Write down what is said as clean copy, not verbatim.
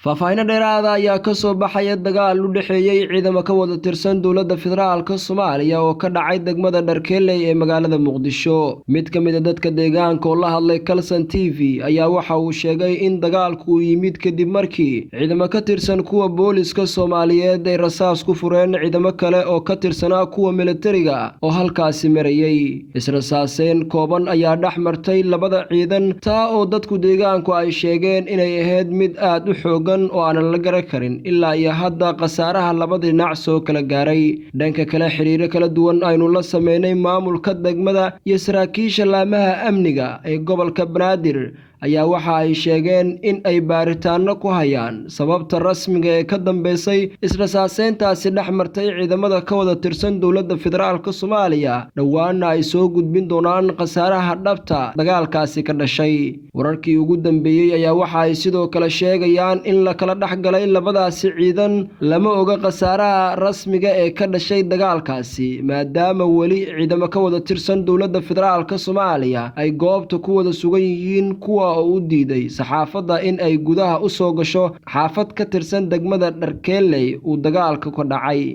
Faahfaahin dheeraad ah ayaa ka soo baxaya dagaal u dhexeeyay ciidamo ka wada tirsan dowladda federaalka Soomaaliya oo ka dhacay degmada Dharkeelle ee magaalada Muqdisho. Mid ka mid ah dadka deegaanka oo la hadlay Kalsan TV ayaa waxa uu sheegay in dagaalku uu yimid kadib markii ciidamo ka tirsan kuwa booliska Soomaaliyeed ay rasaas ku fureen ciidamo kale oo ka tirsanaa kuwa militariga oo halkaasi marayay. Israsaaseen kooban ayaa dhex martay labada ciidan, taa oo dadku deegaanku ay sheegeen inay ahayd mid aad u xoog oo aan la garan karin ilaa iyo hadda khasaaraha labada dhinac soo kala gaaray. Dhanka kale, xiriiro kala duwan aynu la sameynay maamulka degmada iyo saraakiisha laamaha amniga ee gobolka Banaadir ayaa waxa ay sheegeen in ay baaritaano ku hayaan sababta rasmiga ee ka dambeysay israsaaseyntaasi dhex martay ciidamada ka wada tirsan dowladda federaalka Soomaaliya. Dhawaana ay soo gudbin doonaan khasaaraha dhabta dagaalkaasi ka dhashay. Wararkii ugu dambeeyay ayaa waxa ay sidoo kale sheegayaan in la kala dhaxgalay labadaasi ciidan. Lama oga khasaaraha rasmiga ee ka dhashay dagaalkaasi, maadaama weli ciidamo ka wada tirsan dowladda federaalka Soomaaliya ay goobta ku wada sugan yihiin, kuwa oo u diiday saxaafadda in ay gudaha u soo gasho xaafad ka tirsan degmada Dharkeelle uu dagaalka ka dhacay.